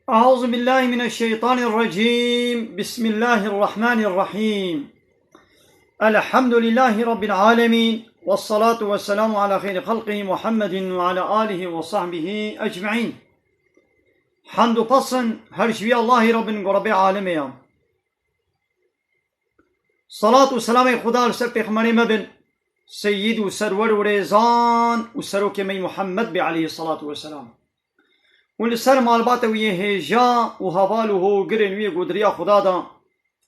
أعوذ بالله من الشيطان الرجيم. بسم الله الرحمن الرحيم. الحمد لله رب العالمين، والصلاة والسلام على خير خلقه محمد وعلى آله وصحبه أجمعين. حمد پسن هر شوی الله رب عالمه. صلاة و سلام خدا سر پیغمبر مبن سید و سرور و ریزان و سروک می محمد به علیه الصلاة والسلام. ولسر مالبات ویه هجا و حوال و هو گرن ویه گودریا خدا دا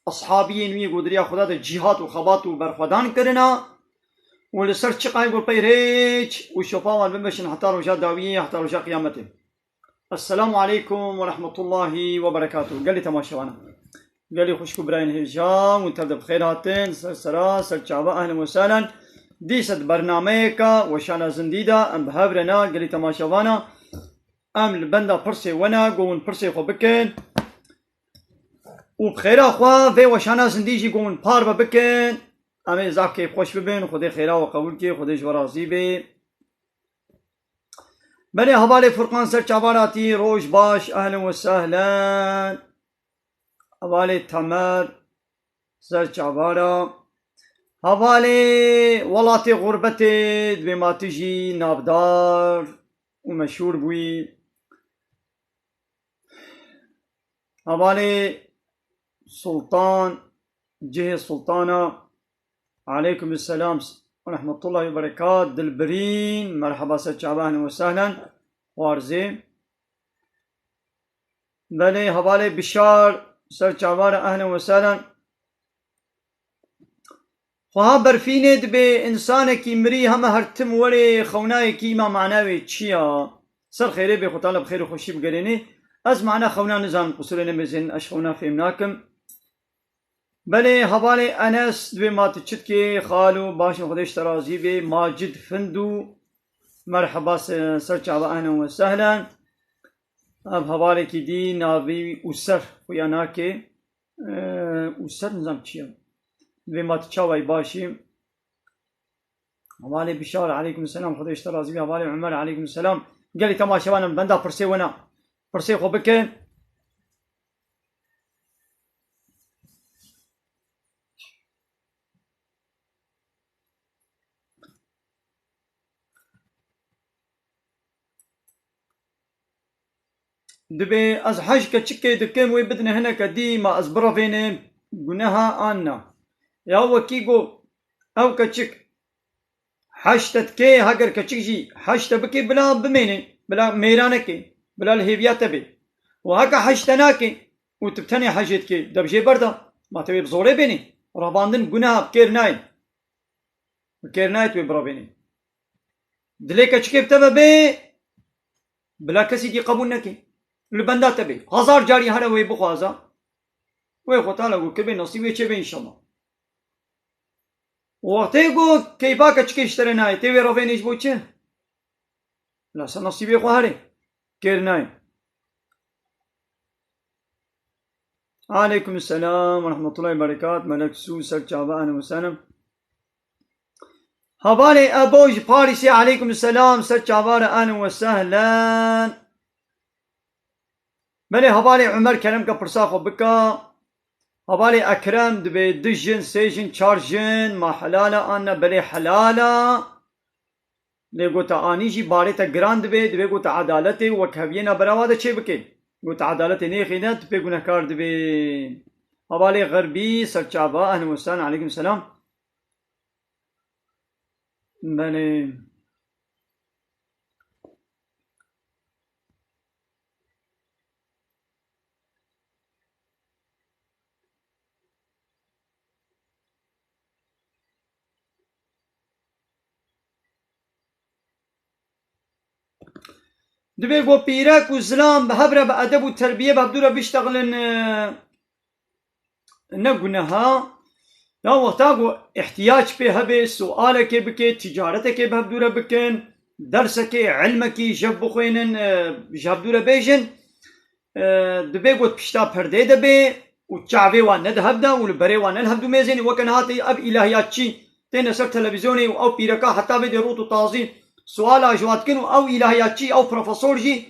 اصحابین ویه گودریا خدا دا جهات و خبات و برخودان کرنا. ولسر چقای گل پی ریچ و شفاوان بمشن حتی روشا داویه حتی روشا قیامته. السلام علیکم و رحمت الله و برکاته. قلی تماشوانا قلی خوشکو براین هجا و تبدأ بخیراتین سر چعبا اهلا و سهلا دیست برنامه کا و شانا زندیده ام بهابرنا قلی تماشوانا ام البندا پرسي ونا قوون پرسي خو بكن وبخيرا خوا في وشانا زنديجي قوون بار بكن امي زاكي خوش ببن خدي خيرا وقبول كي خدي جورازي بي بني حوالي فرقان سر چاباراتي روش باش اهلا وسهلا. حوالي تمر سر چابارا حوالي ولاتي غربتي بما تجي نابدار ومشهور بوي. حوالي سلطان جهة سلطانة عليكم السلام ورحمة الله وبركاته. دلبرين مرحبا سر أهلا وسهلا وارزي. بلي حوالي بشار سر أهلا وسهلا. وها برفينه دبي إنسانه كي مري هم هرتم ولي خوناي كي ما معناوي تشيا سر خيري بي خطالة بخير وخوشي بقريني از معنا خونا نزان قصورنا مزين اش خونا فهمناكم. بلي حوالي انس دبي ما تشتكي خالو باش خديش ترازي بي ماجد فندو مرحبا سر اهلا وسهلا. اب حوالي كي دي نابي اسر وياناكي اسر نظام تشيا بما تشاوي باشي. حوالي بشار عليكم السلام خديش ترازي بي. حوالي عمر عليكم السلام. قال لي تماشى وانا بندا برسي وانا برسي خو بكن دبي از حج كتشكي دكيم وي بدنا هنا كديما از برافين جناها انا يا وكيغو او كتشك حشتت كي هاجر كتشكي حشت بكي بلا بميني بلا ميرانكي بلا الهيبيات بي وهكا حشتناكي وتبتني حاجتكي دبجي بردا ما تبي بزوري بيني راباندن جناها بكيرناي بكيرناي تبي برافيني دليك تشكي بتبا بي بلا كسي دي قبولناكي البندا تبي هزار جاري هلا وي بخوازا وي خوتالا وكبي نصيبي تشبي ان شاء الله. وقتيغو كيفاك تشكي اشتريناي تبي رافينيش بوتشي لا سنصيبي خواري كيرناي. عليكم السلام ورحمة الله وبركاته. ملك سوسر چابا أهلا وسهلا. حوالي أبوج باريسي عليكم السلام سر چابا أهلا وسهلا. بلي حوالي عمر كلام كبرساخو بكا. حوالي أكرم دبي دجن سيجن چارجن ما حلالة أنا بلي حلالة لقوتا آنيجي باريتا گراند دبي قوتا عدالتي وكهبينا براوادا چه بكي قلت عدالة نيخينا تبي قلنا كارد بي. حوالي غربي سرچابا أهلا وسهلا عليكم السلام. بلي دبي قو بيراك وزلام بهبرة بأدب وتربية بهبدورة بيشتغلن نقنها لا وقتاقو احتياج بها بي سؤالك بكي تجارتك بهبدورة بكن درسك علمك جب خوينن جهبدورة بيجن دبي قو بشتا پرده دبي وتشعبي وان ندهبدا والبري وان الهبدو ميزيني وكان هاتي اب الهيات شي تين سر تلفزيوني او بيركا حتى بدي روتو تازي سؤال جوات كنو او الهيات شي او بروفيسور جي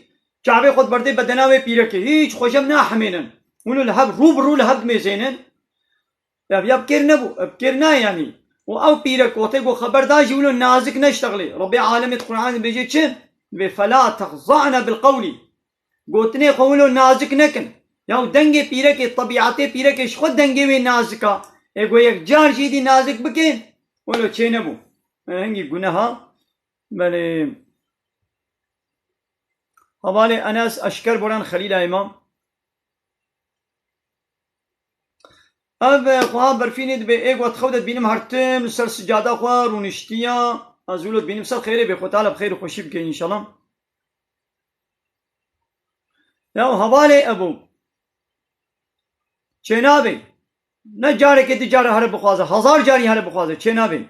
چاوی خود برده بدناوی پیرکی هیچ خوشم ناحمینن ولو لهب روبرو لهب میزینن یا بكير نبو بكير نا يعني او بيرك وتيقو خبر داجي ولو نازك نشتغلي ربي عالم القرآن بيجي تشن فلا تخضعنا بالقول قوتني قولو نازك نكن ياو دنگي بيرك الطبيعتي بيرك ايش خود دنگي وي نازكا يقول يك جار جيدي نازك بكين ولو تشي نبو هنگي قناها بل حوالي انس اشكر بران خليل امام اب خواه برفینید به ایک وقت خودت بینم هرتم سر سجاده خواه رونشتیا از اولاد بینم سر خیره به خود تعالی بخیر و خوشی بکن انشالله یا حواله ابو چه نابی نه جاره که دی جاره هر بخوازه 1000 جاری هر بخوازه چه نابی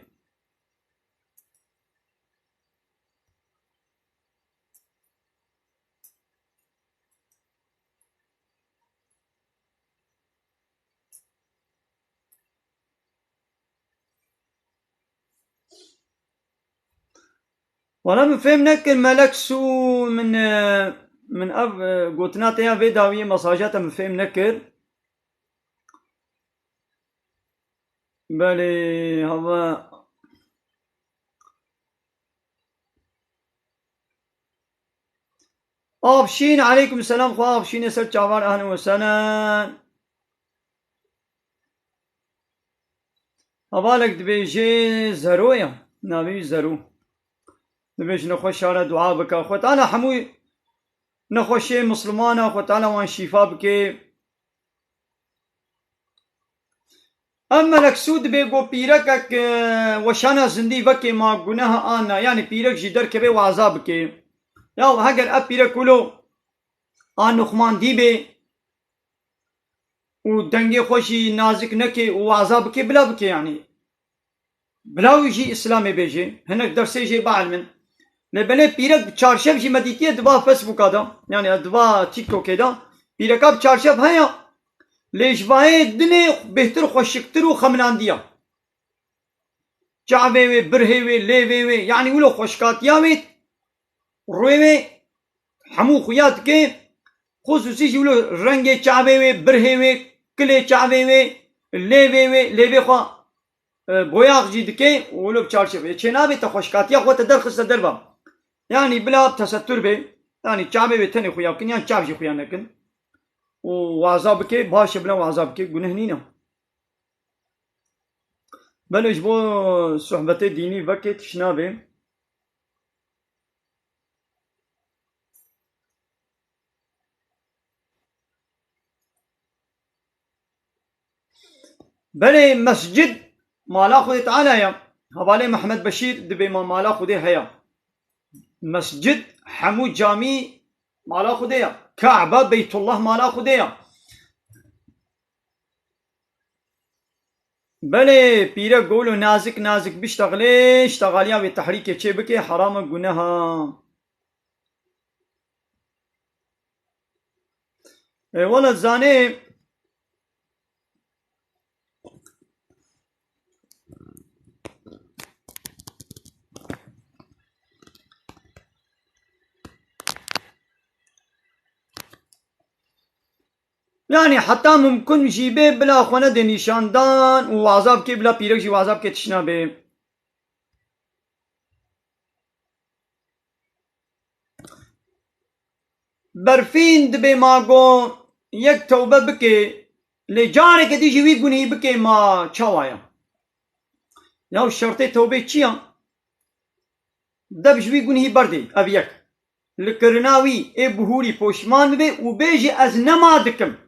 وانا مفهم نكن ملك سو من اب قوتنات يا في داوية مساجات مفهم نكر بلي هوا آبشین عليكم السلام خواه آبشین سر چاوار اهلا وسهلا هوالك دبيجي زرويا نابي زرو دبيج نخوش على دعاء بك أخوة تعالى حموي نخوش مسلمان أخوة تعالى وان شفاء بك أما لك سود بيقو بيركك وشانا زندي بكي ما قناها آنا يعني بيرك جدر كبه وعذاب بكي ياو هاگر اب بيرك كلو آن نخمان دي بي و دنگي خوشي نازك نكي وعذاب بكي بلا بكي يعني بلا يجي إسلامي بيجي هناك درسي جي بعلمن لبنه بيرك چارشب جي مديتيه دوا فيسبوك هذا يعني دوا تيك توك هذا بيرك اب چارشب هيا ليش باي دني بهتر خوشكتر وخمنانديا جعبي برهي ليوي يعني ولو خوشكات ياميت روي حمو خويات كي خصوصي جولو رنگ چعبي برهي كلي چعبي ليوي خو بوياغ جي دكي ولو بچارشب چنابي تخوشكات يا خو تدرخص دربا يعني بلا تستر بي يعني چعبي تني خويا كن يعني چعب جي خويا نكن وعذابك باش بلا وعذابك جنهنينا بلش بو صحبة ديني وقت شنابه بلي مسجد مالا خود تعالى يا حوالي محمد بشير دبي مالا خود هيا مسجد حمود جامي مالا خود هيا كعبة بيت الله مالا خود هيا بله پیره قولو نازك بيشتغلي اشتغاليا بالتحريك چه بكي حرام قناها والله زاني يعني حتى ممكن جيبه بلا خونه دي نشاندان وعذاب كي بلا بيرك جي وعذاب كي تشنا به برفين دبي ماغو يك توبه بكي لجارك دي جيوي گني بكي ما چاوايا ياو شرط توبه چيا دب جوي گني بردي اب يك لكرناوي اي بهوري پوشمان به و بيجي از نما دكم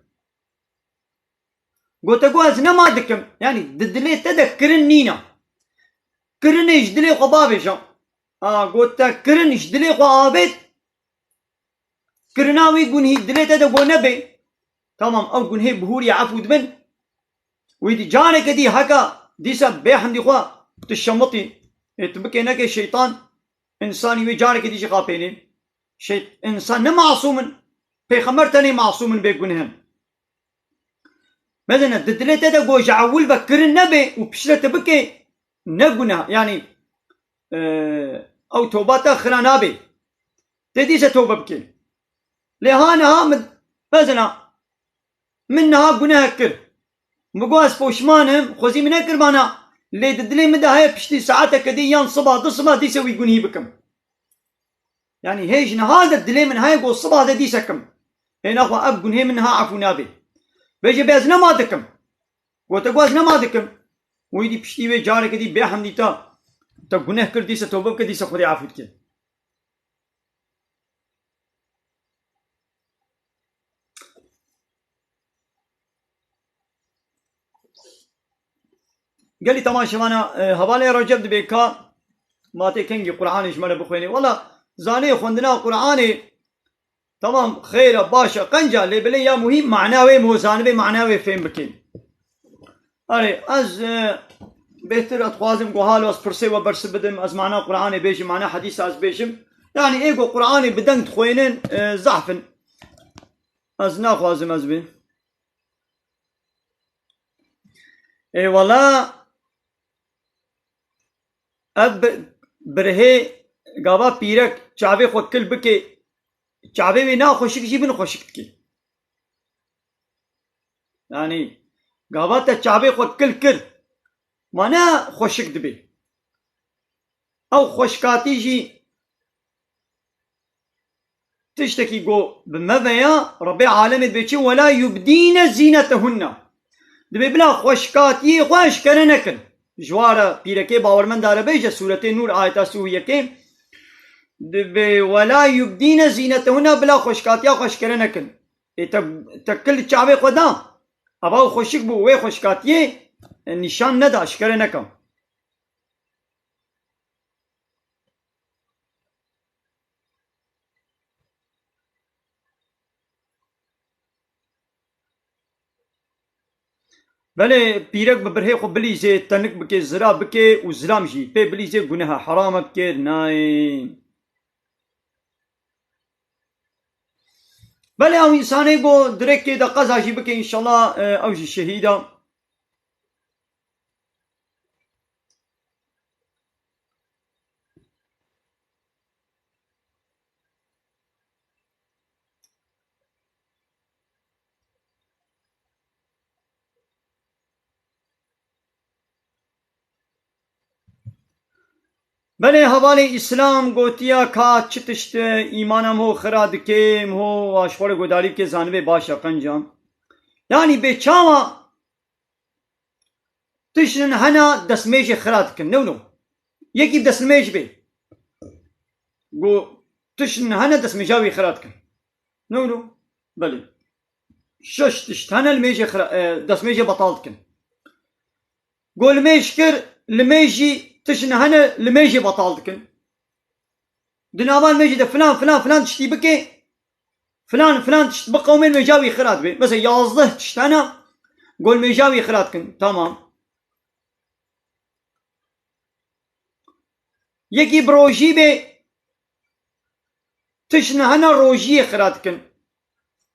قلتقو از نما دكم يعني ددلي تذكرن نينا كرنش دلي قبابجا قلت كرنش دلي قابت كرناوي قنهي دلي تدقو نبي تمام او قنهي بهوري عفود من ويدي جانك دي هكا ديسا بيحن دي خوا تشمطي تبكي نكي الشيطان انساني وي جانك دي شقابيني انسان نمعصوم بيخمرتني معصوم بيقنهم مثلا ددلت هذا جوج عول بكر النبي وبشرت بكي نقنا يعني او توبات اخرى نابي تديس توبه بكي لهانها مثلا منها گناه کرد بگو از پوشمانم خوزی من کربانا لی دلی مده های پشتی ساعت کدی یان صبح دو صبح دیسه وی گناهی بکم يعني هيج نهاد الدلي من هاي قول صبح هذا ديسكم هنا أخوة أب قنهي منها عفو نابي بيجي بيزنا ما دكم وتقوازنا ما دكم ويدي بشتي وي جارك دي بيحم دي تا قنه كرديسة توبب كديسة خودي عفو دكي قال لي تماشي وانا هوالي رجب بيكا ما تكنجي قرآن جمالة بخويني والله زاني خوندنا قرآني تمام خير باشا قنجا اللي بلي يا مهم معناوي موزانوي معناوي فين بكين أري از بهتر اتخوازم قوهالو از پرسي وبرس بدم از معنى قرآني بيجي معنى حديث از بيجم يعني ايقو قرآني بدنگ تخوينين زحفن از ناخوازم از بين اي والله اب برهي قابا بيرك چاوي خود كل بكي چاوي وي نا خوشك جيبن خوشك كي يعني قابا تا چاوي خود كل مانا خوشك دبي او خوشكاتي جي تشتكي قو بمذيا ربي عالمت بيشي ولا يبدين زينتهن دبي بلا خوشكاتي خوش كرنكن جوارا بيركي باورمن دار بيجا سورة نور آيتا سوية كي دبي ولا يبدين زينتهن بلا خوشكاتيا خوش كرنكن تكل چاوي خدا اباو خوشك بو وي خوشكاتي نشان ندا شكرنكم بله بيرك ببرهي خو بليزي تنك بكي زرا بكي وزرام جي بي بليزي قنها حرام بكي ناي بله او انساني قو درك كي دا قزا جي بكي ان شاء الله او جي شهيدا بله حوالی اسلام گوتیا کا چتشت ایمانم هو خراد کم هو آشخور گوداری که زانوه باش قنجام يعني بچاوا تشن هنا دسميج خراد كن نو يكي دسميج بي قو تشن هنا دسميجاوي خراد كن نو بله شش تشت هنا الميج دسميج بطالت كن قول ميج كر لميجي تشن هنا لميجي بطالتكن دنابان ميجي ده فلان فلان فلان تشتي بكي فلان فلان تشت بقى ومن ميجاوي خرات بي مثلا يازده تشت هنا قول ميجاوي خراتكن تمام يكي بروجي بي تشن هنا روجي خراتكن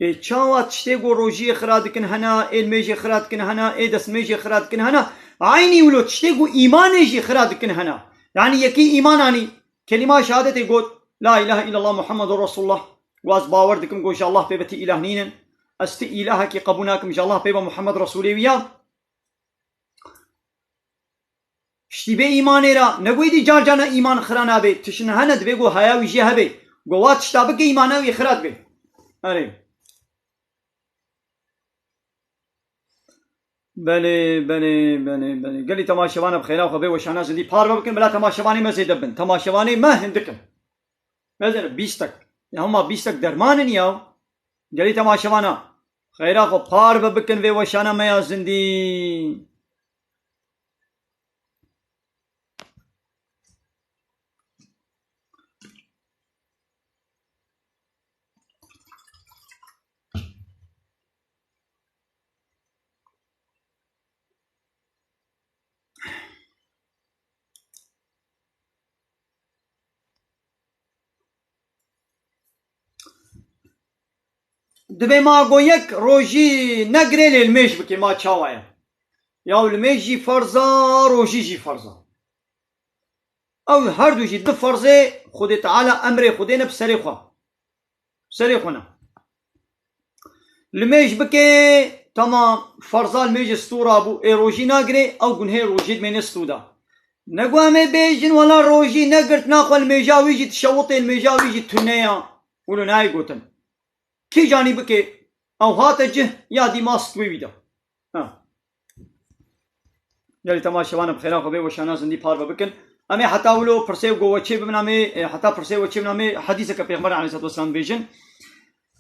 اي چاوا تشتي قول روجي خراتكن هنا اي الميجي خراتكن هنا اي دس ميجي خراتكن هنا عيني ولو تشتيقو إيماني جي خرادكن هنا يعني يكي إيماناني كلمة شهادة يقول لا إله إلا الله محمد رسول الله واز باوردكم قول شاء الله بيبتي إله نينا أستي إلهك قبوناكم شاء الله بيبا محمد رسولي ويا شتي بي إيماني را نقوي دي جار جانا إيمان خرانا بي تشن هنا دبيقو هياوي جي هبي قوات شتابك إيماناوي خراد بي أري بله بله بله بله قال لي تماشوانه بخيرا وخبي وشانا زدي بار بكن بلا تماشواني ما زيد بن تماشواني ما هندكن مثلا بيستك هم بيستك درمان ياو قال لي تماشوانه خيرا خو بار بكن في وشانا ما يا زندي دبي ما قويك روجي نقري الميش بكي ما تشاوايا يا الميش جي فرزا روجي جي فرزا او هردو جي دو فرزي خدي تعالى امري خدينا بسريخوا سريخونا الميج بكي تمام فرضا الميج استورا بو روجي ناقري او قنهي روجي من استودا نقوامي بيجن ولا روجي نقرت ناقو الميجا ويجي تشوطي الميجا ويجي تنيا ولو ناي قوتن كي جاني بكي او هاتجه يا دي ماست ويدا يلي تماشا وانا بخيرا خبي وشانا زندي بار بكن امي حتى ولو برسيو جو وچي بنامي حتى برسيو وچي بنامي حديثك پیغمبر عليه الصلاه والسلام بيجن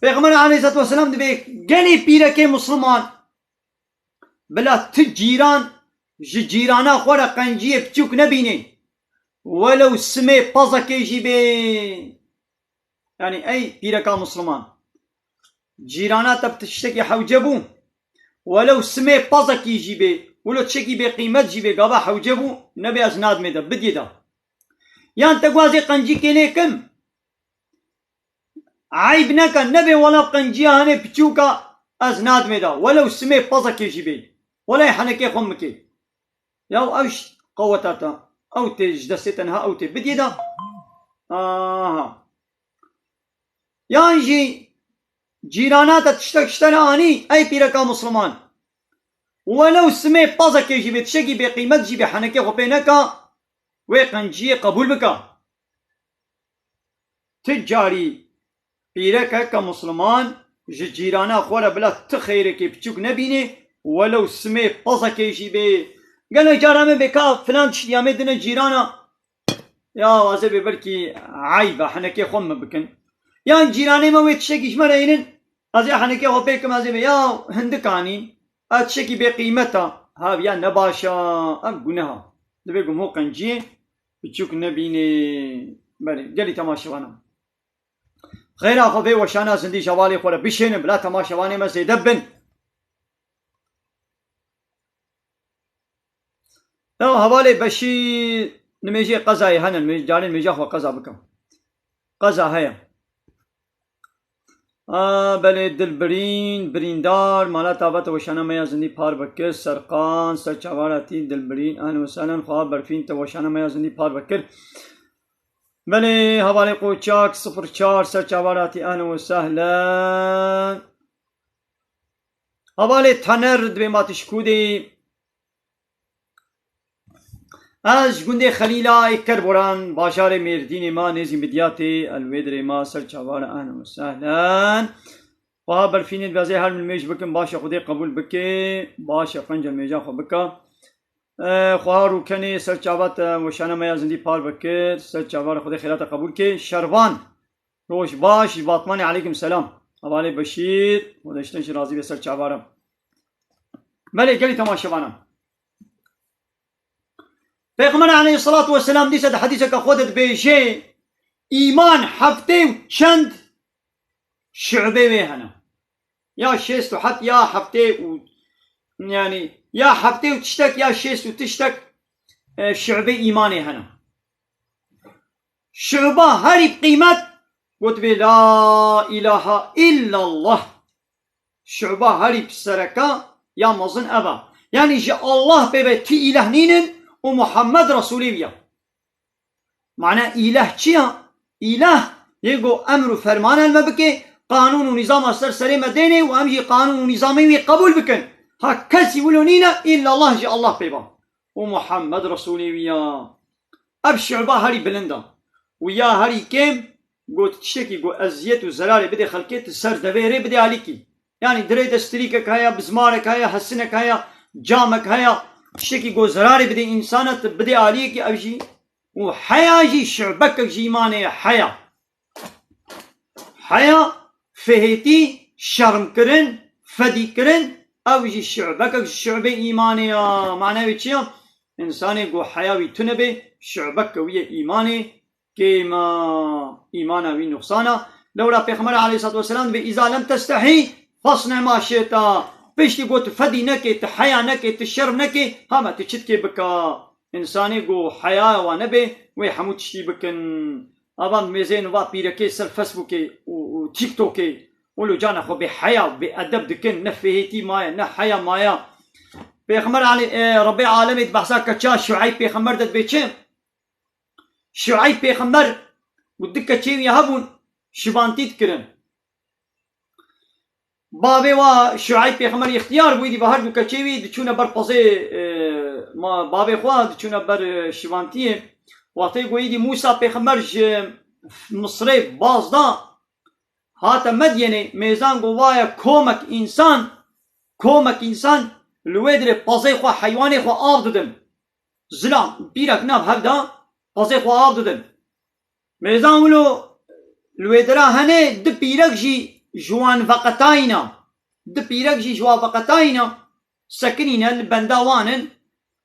پیغمبر عليه الصلاه والسلام دبي غني بيركي مسلمان بلا تجيران جيرانا خورا قنجيه بتشوك نبيني ولو سمي بازك يجيبي يعني اي بيركا مسلمان جيرانا تبتشتكي حوجبو ولو سمي بازك يجيبي ولو تشكي بقيمة جيبي قابا حوجبو نبي ازناد ميدا بدي دا يعني تقوازي قنجي كيني كم عيب نكا نبي ولا قنجي هاني بتشوكا ازناد ميدا ولو سمي بازك يجيبي ولا يحنكي خمكي ياو اوش قوتاتا او تجدستنها او تبدي دا يعني جيرانات تشتري اني اي بيركا مسلمان ولو سمي بازك يجيبي تشكي بقيمة جيبي حنكي خبينكا وقنجي قبول بكا تجاري بيركا كمسلمان جيرانا خورا بلا تخيرك بتشوك نبيني ولو سمي بازك يجيبي قال جارا من بكا فلان تشتيا مدنا جيرانا يا وازي ببركي عيبة حنكي خم بكن يعني جيراني ما ويتشكيش مرينن ازي حنكي خبيكم ازي يا هندكاني اتشكي بقيمتها ها يا نباشا اقنها دبيكم هو قنجي بتشوك نبيني بلي قالي تماشا وانا غير اخذي وشانا زندي شوالي خولا بشين بلا تماشا واني ما زيدبن لو هوالي بشي نميجي قزاي هنا المجالين ميجا هو قزا بكم قزا هيا بله دلبرین بریندار مالا تابت وشانا میا زندی پار بکر سرقان سرچاواراتی دلبرین اهلا وسهلا خواب برفین توشانا میا زندی پار بکر بله حوالی قوچاک 04 سرچاواراتی اهلا وسهلا حوالی تنر دوی ماتش کودی از گنده خلیلا کربوران باشار میردین ما نزی بدیاتی الویدر ما سرچاوار اهلا وسهلا وها برفینید بازی هر من میج بکن باشه خودی قبول بکی باشه قنجل میجا خو بکا خواه روکنی سرچاوات وشانه میا زندی پار بکر سرچاوار خودی خیلات قبول کی شروان روش باش باطمانی علیکم سلام حوالی بشیر ودشتنش راضی به سرچاوارم بله گلی تماشوانم پیغمبر علیه الصلاة والسلام دیسد حدیثك خودت بیشه ایمان هفته و چند شعبه ویهنا یا شست و حت یا هفته و يعني یا هفته و تشتك یا شست و تشتك شعبه ایمانه هنا شعبه هری قیمت قلت بي لا اله الا الله شعبه هری بسركا يا مظن ابا يعني جاء الله بيبي تي اله نينن ومحمد رسولي بيا معنى إله چيا إله يقو أمر وفرمان المبكي قانون ونظام أسر سليمة ديني وأمجي قانون ونظامي قبول بكن هكذا يقولونينا إلا الله جاء الله بيبا ومحمد رسولي بيا أبشعبا هاري بلندا ويا هاري كيم قلت تشتكي قو أزيت وزراري بدي خلقيت السر دفيري بدي عليكي يعني دريد استريكك هيا بزمارك هيا حسنك هيا جامك هيا تشتكي قو زراري بدي إنسانة بدي عليكي أبجي وحيا جي شعبك جيماني حيا حيا فهيتي شرم كرن فدي كرن او جي شعبك شعبي ايماني معناه چيا انساني قو حياوي تنبي شعبك ويا ايماني كيما ايمانا وي نقصانا لولا پیغمبر عليه الصلاه والسلام اذا لم تستحي فاصنع ما شئت بيشتي قوت فدي نكي تحيا نكي تشرم نكي هما تشتكي بكا انساني قو حيا ونبي وي حمود تشتي بكن ابان ميزين وا بيركي سر فيسبوكي و تيك توكي ولو جانا خو بحيا بأدب دكن نفهيتي مايا نحيا مايا بيخمر علي ربي عالمي بحثا كتشا شعيب بيخمر دت بيتشم شعيب بابي وا شعيب پیغمبر اختیار بویدی و هر دو کچیوی دچونه بر پازه ما بابي خوا دچونه بر شیوانتیه وقتی گویدی موسی پیغمبر مصری بازدا هات مدینه میزان گوایا کومک انسان لویدر پازه خوا حیوانی خوا آب دادن زلام بیرک ناب هفدا پازه خوا آب دادن میزان ولو لویدرا هنه د پیرک جی جوان وقتاینا سکنینا البنداوانن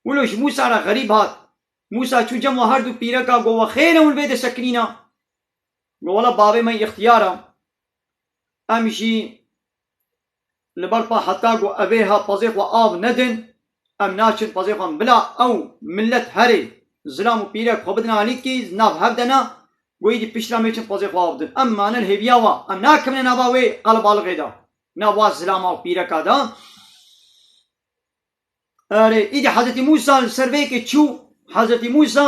ولوش موسى را غريب هات موسى چو جمع هر دو پیرکا گو خیره ول بيد سکنینا گو ولا بابي ما اختیارا امشي لبرپا حتى گو ابيها پازيق و آب ندن ام ناشن پازيق بلا او ملت هري زلام و پیرک خوبدنا عليكي ناف هبدنا گویدی پیشلا میچن پازيق و آب دن اما نل هبياوا ام ناكمن ناباوي قلب الغيدا نواز زلام و پیرکا دا ایدی حضرت موسی سروی که چو حضرت موسی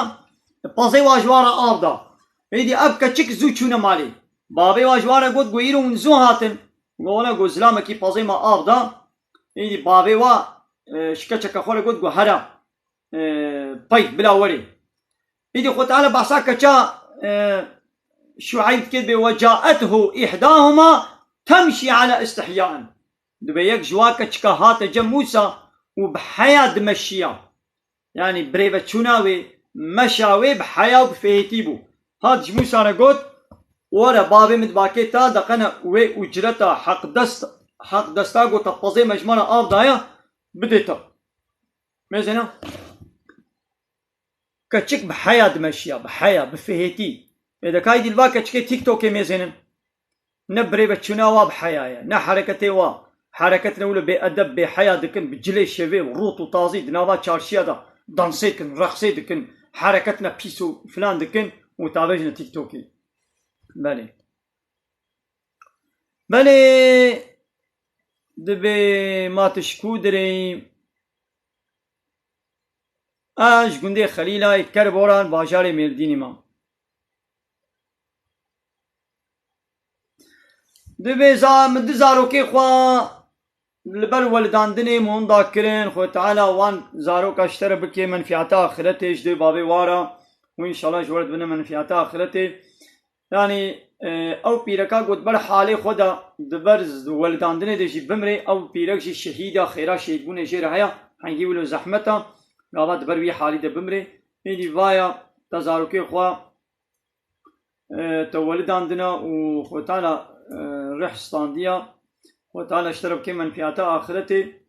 پازه واجوارا آب دا ایدی اب کچک زو چونه مالی بابی واجوارا گود گویرو اونزو هاتن گونا گو زلام کی پازه ما آب دا ایدی بابی وا شکا چکا خوره گود گو هرا پای بلا وری ایدی خود تعالی بحثا کچا شعيب كذب وجاءته إحداهما تمشي على استحياء دبيك جواك تشكاهات جم موسى وبحياة دمشيا يعني بريفة تشوناوي مشاوي بحياة وبفهيتيبو هاد موسى رقود ورا بابي مدباكيتا دقنا وي اجرتا حق دستا قو تقضي مجموعة آب دايا بديتا ميزينا كتشك بحياة دمشيا بحياة بفهيتي إذا كايدي الباكا تشكي تيك توكي ميزينا نبريفة تشوناوا بحياة نا حركتي وا حركتنا ولا بأدب بحياة دكن بجلي شباب وروط وطازي دناوا تشارشيا دا دانسي دكن رقصي دكن حركتنا بيسو فلان دكن وتابجنا تيك توكي بله دبي ما تشكو دري اش گنده خليلا كربوران باجار ميرديني ما دبي مد زاروكي خوا لبر ولداندني مون داكرين خو تعالى وان زاروك اشتر بكي منفعتا اخرتي دي بابي وارا وان شاء الله جورد بنا منفعتا اخرتي يعني او پیرکا گود بر حال خدا دبرز ولداندنه دشی بمره او پیرک جی شهیدا خیرا شهید بونه جیر هيا هنگی ولو زحمتا غاوا دبر وی حالی ده بمره اینی وایا تزاروکی خوا تو ولداندنه و خو تعالی رحستاندیا خو تعالی اشترب که منفعتا آخرته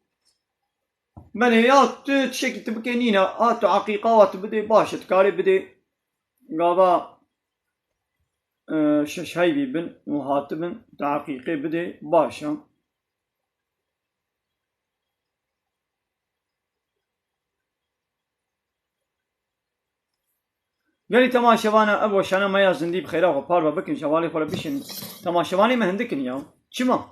من هيات تشكي تبكينينا آتو عقيقات بدي باشت كاري بدي غاوا شش هاي بن وهاتبن تعقيقي بدي باشا قالي تماشوانا ابو شانا ما يا زندي بخيرا وبار بكن شوالي خلا بشن تماشواني ما هندكن يا شما